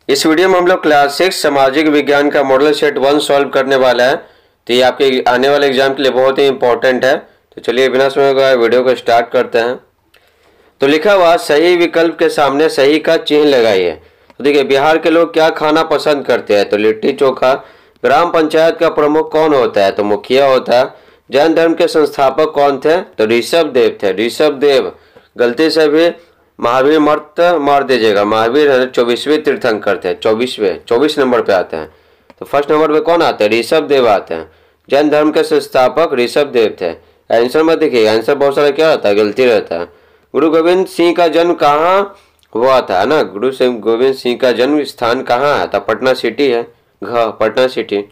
इस वीडियो में हम लोग क्लास 6 सामाजिक विज्ञान का मॉडल सेट 1 सॉल्व करने वाला है। तो ये आपके आने वाले एग्जाम के लिए बहुत ही इंपॉर्टेंट है। तो चलिए बिना समय गवाए वीडियो को स्टार्ट करते हैं। तो लिखा हुआ सही विकल्प के सामने सही का चिन्ह लगाइए। तो देखिए, बिहार के लोग क्या खाना पसंद करते हैं? तो लिट्टी चोखा। ग्राम पंचायत का प्रमुख कौन होता है? तो मुखिया होता है। जैन धर्म के संस्थापक कौन थे? तो ऋषभ देव थे। ऋषभ देव। गलती से भी महावीर मत मार दीजिएगा। महावीर 24वें तीर्थंकर थे। 24 नंबर पे आते हैं। तो फर्स्ट नंबर पे कौन आते हैं? ऋषभ देव आते हैं। जैन धर्म के संस्थापक ऋषभ देव थे। आंसर में देखिए, आंसर बहुत सारा क्या रहता है? गलती रहता है। गुरु गोविंद सिंह का जन्म कहाँ हुआ था? ना, गुरु गोविंद सिंह का जन्म स्थान कहाँ है? तो पटना सिटी है। पटना सिटी।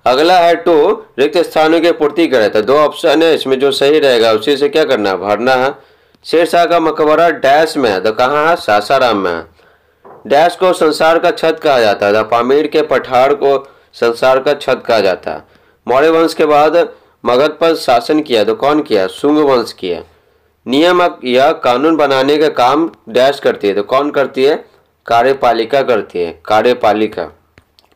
अगला है टू, रिक्त स्थानों की पूर्ति करे। तो दो ऑप्शन है, इसमें जो सही रहेगा उसी से क्या करना है? भरना है। शेरशाह का मकबरा डैश में है। तो कहाँ है? सासाराम में है। डैश को संसार का छत कहा जाता है। पामीर के पठार को संसार का छत कहा जाता है। मौर्य वंश के बाद मगध पर शासन किया तो कौन किया? शुंग वंश किया। नियम या कानून बनाने का काम डैश करती है। तो कौन करती है? कार्यपालिका करती है। कार्यपालिका।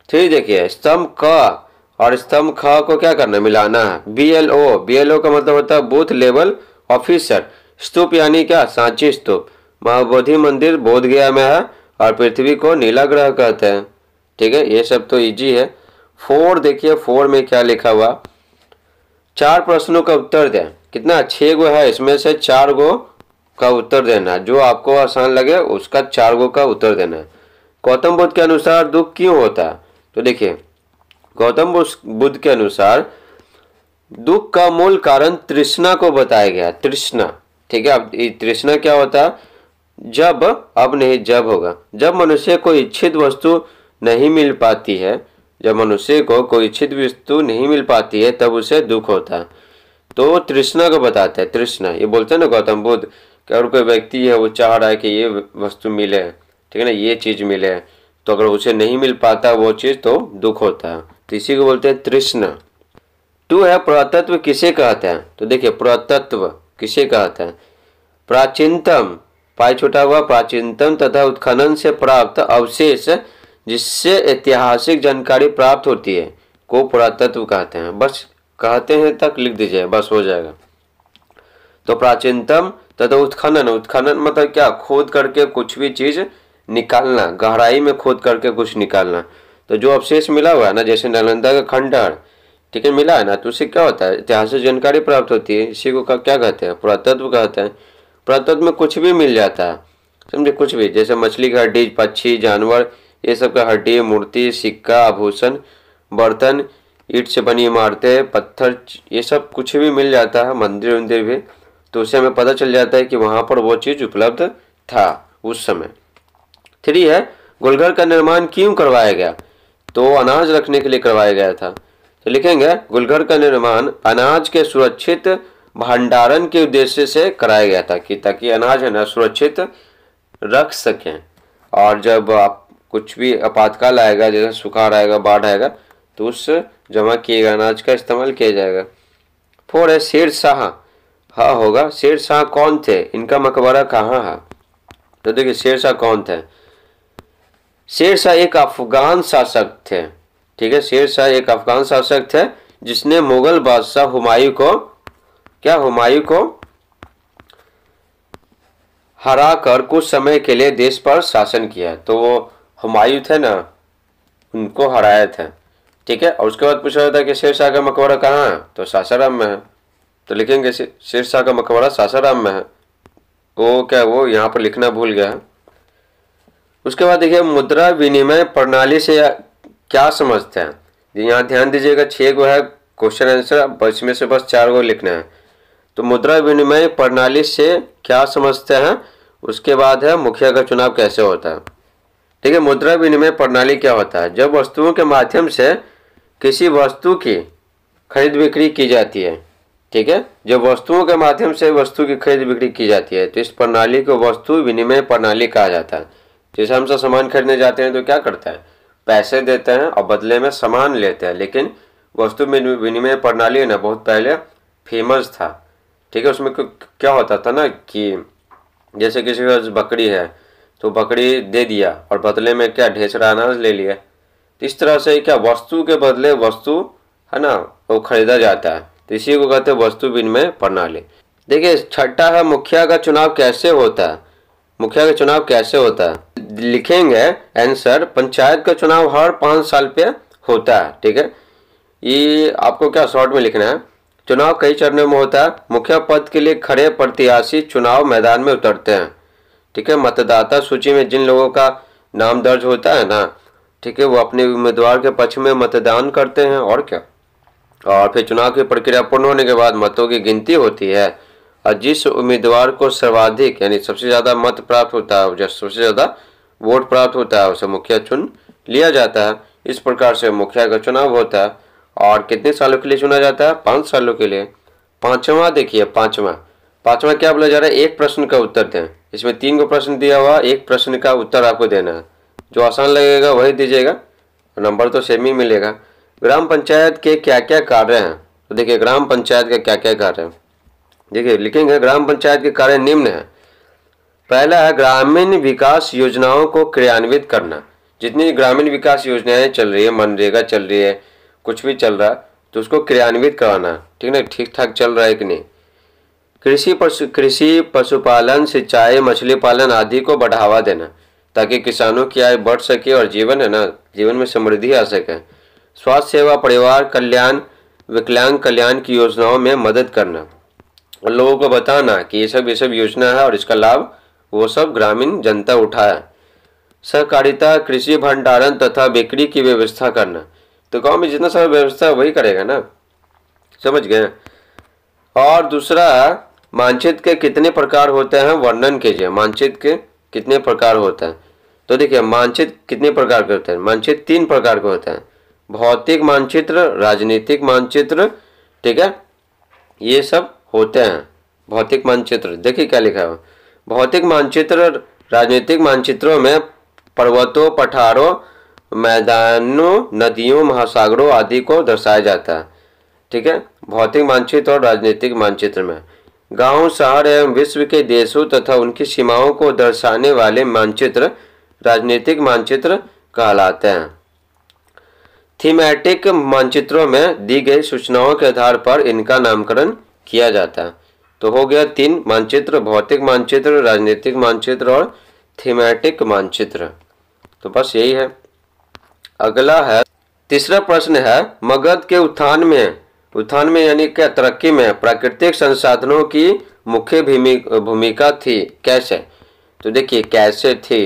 फिर देखिए, स्तंभ क और स्तंभ ख को क्या करना? मिलाना है। BLO। BLO का मतलब होता है बूथ लेवल ऑफिसर। स्तूप यानी क्या? सांची स्तूप। महाबोधि मंदिर बोध गया में है और पृथ्वी को नीला ग्रह कहते हैं। ठीक है, ये सब तो इजी है। 4 देखिए, 4 में क्या लिखा हुआ? 4 प्रश्नों का उत्तर दें। कितना? 6 गो है, इसमें से 4 गो का उत्तर देना है। जो आपको आसान लगे उसका 4 गो का उत्तर देना है। गौतम बुद्ध के अनुसार दुख क्यों होता है? तो देखिए, गौतम बुद्ध के अनुसार दुख का मूल कारण तृष्णा को बताया गया। तृष्णा। ठीक है, अब तृष्णा क्या होता है? जब, अब नहीं जब होगा, जब मनुष्य को इच्छित वस्तु नहीं मिल पाती है, जब मनुष्य को कोई इच्छित वस्तु नहीं मिल पाती है तब उसे दुख होता है। तो तृष्णा को बताते हैं। तृष्णा, ये बोलते हैं ना गौतम बुद्ध कि अगर कोई व्यक्ति है वो चाह रहा है कि ये वस्तु मिले, ठीक है ना, ये चीज मिले, तो अगर उसे नहीं मिल पाता वो चीज तो दुख होता है। तो इसी को बोलते हैं तृष्णा। 2 है, पुरातत्व किसे कहते हैं? तो देखिए, पुरातत्व किसे कहते हैं? प्राचीनतम, पाई छोटा हुआ, प्राचीनतम तथा उत्खनन से प्राप्त अवशेष जिससे ऐतिहासिक जानकारी प्राप्त होती है को पुरातत्व कहते हैं। बस कहते हैं तक लिख दीजिए, बस हो जाएगा। तो प्राचीनतम तथा उत्खनन। उत्खनन मतलब क्या? खोद करके कुछ भी चीज निकालना, गहराई में खोद करके कुछ निकालना। तो जो अवशेष मिला हुआ है ना, जैसे नालंदा का खंडहर, ठीक है, मिला है ना, तो उससे क्या होता है? ऐतिहासिक जानकारी प्राप्त होती है। इसी को क्या कहते हैं? पुरातत्व कहते हैं। पुरातत्व में कुछ भी मिल जाता है, समझे? कुछ भी, जैसे मछली की हड्डी, पक्षी, जानवर, ये सब का हड्डी, मूर्ति, सिक्का, आभूषण, बर्तन, ईंट से बनी इमारतें, पत्थर, ये सब कुछ भी मिल जाता है। मंदिर वंदिर भी। तो उससे हमें पता चल जाता है कि वहां पर वो चीज उपलब्ध था उस समय। 3 है, गोलघर का निर्माण क्यों करवाया गया? तो अनाज रखने के लिए करवाया गया था। तो लिखेंगे, गोलघर का निर्माण अनाज के सुरक्षित भंडारण के उद्देश्य से कराया गया था, कि ताकि अनाज है ना सुरक्षित रख सकें, और जब आप कुछ भी आपातकाल आएगा, जैसे सुखाड़ आएगा, बाढ़ आएगा, तो उस जमा किए गए अनाज का इस्तेमाल किया जाएगा। 4 है, शेरशाह। हाँ होगा, शेरशाह कौन थे? इनका मकबरा कहाँ है? तो देखिए, शेरशाह कौन थे? शेरशाह एक अफगान शासक थे। ठीक है, शेरशाह एक अफगान शासक थे जिसने मुगल बादशाह हुमायूं को हरा कर कुछ समय के लिए देश पर शासन किया। तो वो हुमायूं थे ना, उनको हराया था। ठीक है, और उसके बाद पूछा जाता है कि शेरशाह का मकबरा कहाँ है? तो सासाराम में है। तो लिखेंगे शेरशाह का मकबरा सासाराम में है। वो यहाँ पर लिखना भूल गया है। उसके बाद देखिए, मुद्रा विनिमय प्रणाली से क्या समझते हैं? यहाँ ध्यान दीजिएगा, 6 गो है क्वेश्चन आंसर, इसमें से बस 4 गो लिखना है। तो मुद्रा विनिमय प्रणाली से क्या समझते हैं? उसके बाद है मुखिया का चुनाव कैसे होता है। ठीक है, मुद्रा विनिमय प्रणाली क्या होता है? जब वस्तुओं के माध्यम से किसी वस्तु की खरीद बिक्री की जाती है। ठीक है, जब वस्तुओं के माध्यम से वस्तु की खरीद बिक्री की जाती है तो इस प्रणाली को वस्तु विनिमय प्रणाली कहा जाता है। जैसे हम सब सामान खरीदने जाते हैं तो क्या करते हैं? पैसे देते हैं और बदले में सामान लेते हैं। लेकिन वस्तु विनिमय प्रणाली है ना, बहुत पहले फेमस था। ठीक है, उसमें क्या होता था ना कि जैसे किसी के पास बकरी है तो बकरी दे दिया और बदले में क्या ढेर सारा अनाज ले लिया। तो इस तरह से क्या वस्तु के बदले वस्तु है ना वो खरीदा जाता है, तो इसी को कहते हैं वस्तु विनिमय प्रणाली। देखिए छठा है मुखिया का चुनाव कैसे होता है। मुखिया का चुनाव कैसे होता है, लिखेंगे आंसर, पंचायत का चुनाव हर 5 साल पे होता है। ठीक है, ये आपको क्या शॉर्ट में लिखना है। चुनाव कई चरणों में होता है। मुखिया पद के लिए खड़े प्रत्याशी चुनाव मैदान में उतरते हैं। ठीक है, मतदाता सूची में जिन लोगों का नाम दर्ज होता है ना, ठीक है, वो अपने उम्मीदवार के पक्ष में मतदान करते हैं और क्या, और फिर चुनाव की प्रक्रिया पूर्ण होने के बाद मतों की गिनती होती है और जिस उम्मीदवार को सर्वाधिक यानी सबसे ज़्यादा मत प्राप्त होता है, जो सबसे ज़्यादा वोट प्राप्त होता है, उसे मुखिया चुन लिया जाता है। इस प्रकार से मुखिया का चुनाव होता है और कितने सालों के लिए चुना जाता है, 5 सालों के लिए। पांचवा देखिए, पांचवा क्या बोला जा रहा है, एक प्रश्न का उत्तर दें। इसमें 3 को प्रश्न दिया हुआ, एक प्रश्न का उत्तर आपको देना है। जो आसान लगेगा वही दीजिएगा, नंबर तो सेम ही मिलेगा। ग्राम पंचायत के क्या क्या कार्य हैं, तो देखिए ग्राम पंचायत के क्या क्या कार्य हैं, देखिए लिखेंगे ग्राम पंचायत के कार्य निम्न है। पहला है ग्रामीण विकास योजनाओं को क्रियान्वित करना। जितनी ग्रामीण विकास योजनाएं चल रही है, मनरेगा चल रही है, कुछ भी चल रहा है, तो उसको क्रियान्वित कराना। ठीक है ना, ठीक ठाक चल रहा है कि नहीं। कृषि पशुपालन सिंचाई मछली पालन आदि को बढ़ावा देना ताकि किसानों की आय बढ़ सके और जीवन है ना, जीवन में समृद्धि आ सके। स्वास्थ्य सेवा परिवार कल्याण विकलांग कल्याण की योजनाओं में मदद करना और लोगों को बताना कि ये सब योजना है और इसका लाभ वो सब ग्रामीण जनता उठाए। सहकारिता कृषि भंडारण तथा बिक्री की व्यवस्था करना, तो गांव में जितना सारा व्यवस्था है वही करेगा ना, समझ गए। और दूसरा मानचित्र के कितने प्रकार होते हैं वर्णन कीजिए। मानचित्र के कितने प्रकार होते हैं, तो देखिए मानचित्र कितने प्रकार के होते हैं। मानचित्र 3 प्रकार के होते हैं, भौतिक मानचित्र, राजनीतिक मानचित्र, ठीक है, ये सब होते हैं भौतिक मानचित्र। देखिए क्या लिखा है, भौतिक मानचित्र राजनीतिक मानचित्रों में पर्वतों पठारों मैदानों नदियों महासागरों आदि को दर्शाया जाता है। ठीक है, भौतिक मानचित्र और राजनीतिक मानचित्र में गांव शहर एवं विश्व के देशों तथा उनकी सीमाओं को दर्शाने वाले मानचित्र राजनीतिक मानचित्र कहलाते हैं। थीमेटिक मानचित्रों में दी गई सूचनाओं के आधार पर इनका नामकरण किया जाता है। तो हो गया 3 मानचित्र, भौतिक मानचित्र, राजनीतिक मानचित्र और थीमेटिक मानचित्र। तो बस यही है। अगला है तीसरा प्रश्न है, मगध के उत्थान में यानी क्या तरक्की में प्राकृतिक संसाधनों की मुख्य भूमिका थी, कैसे। तो देखिए कैसे थी,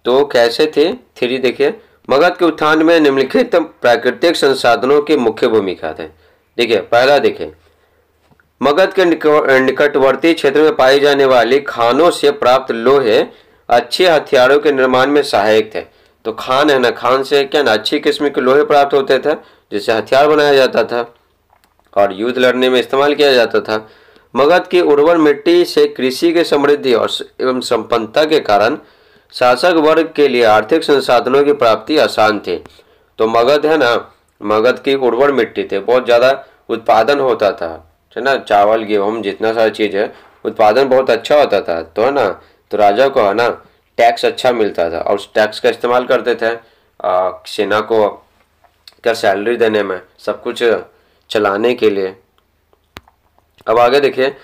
तो कैसे थे 3 देखिए, मगध के उत्थान में निम्नलिखित प्राकृतिक संसाधनों की मुख्य भूमिका थे। देखिए पहला देखिए, मगध के निकटवर्ती क्षेत्र में पाई जाने वाली खानों से प्राप्त लोहे अच्छे हथियारों के निर्माण में सहायक थे। तो खान है ना, खान से क्या ना अच्छी किस्म के लोहे प्राप्त होते थे जिससे हथियार बनाया जाता था और युद्ध लड़ने में इस्तेमाल किया जाता था। मगध की उर्वर मिट्टी से कृषि के समृद्धि और एवं संपन्नता के कारण शासक वर्ग के लिए आर्थिक संसाधनों की प्राप्ति आसान थी। तो मगध है ना, मगध की उर्वर मिट्टी थे, बहुत ज़्यादा उत्पादन होता था, है ना, चावल गेहूँ जितना सारा चीज़ है उत्पादन बहुत अच्छा होता था। तो है ना, तो राजा को है ना टैक्स अच्छा मिलता था और उस टैक्स का इस्तेमाल करते थे सेना को क्या सैलरी देने में, सब कुछ चलाने के लिए। अब आगे देखिए,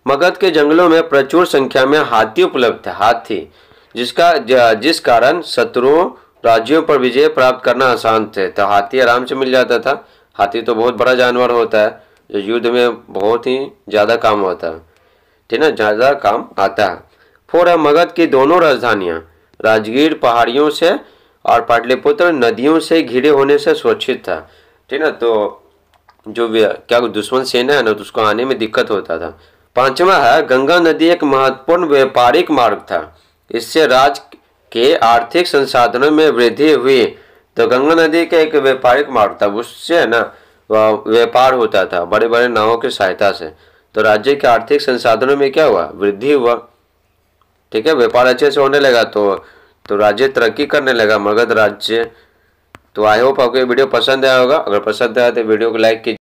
मगध के जंगलों में प्रचुर संख्या में हाथी उपलब्ध थे, हाथी, जिस कारण शत्रुओं राज्यों पर विजय प्राप्त करना आसान थे। तो हाथी आराम से मिल जाता था। हाथी तो बहुत बड़ा जानवर होता है जो युद्ध में बहुत ही ज़्यादा काम होता है, ठीक है ना, ज़्यादा काम आता है। 4 मगध की दोनों राजधानियाँ राजगीर पहाड़ियों से और पाटलिपुत्र नदियों से घिरे होने से सुरक्षित था, ठीक है ना। तो जो क्या दुश्मन सेना है ना, तो उसको आने में दिक्कत होता था। 5वां है, गंगा नदी एक महत्वपूर्ण व्यापारिक मार्ग था, इससे राज्य के आर्थिक संसाधनों में वृद्धि हुई। तो गंगा नदी का एक व्यापारिक मार्ग था, उससे है ना व्यापार होता था बड़े बड़े नावों की सहायता से। तो राज्य के आर्थिक संसाधनों में क्या हुआ, वृद्धि हुआ, ठीक है, व्यापार अच्छे से होने लगा तो राज्य तरक्की करने लगा, मगध राज्य। तो आई होप आपको ये वीडियो पसंद आया होगा। अगर पसंद आया तो वीडियो को लाइक कीजिए।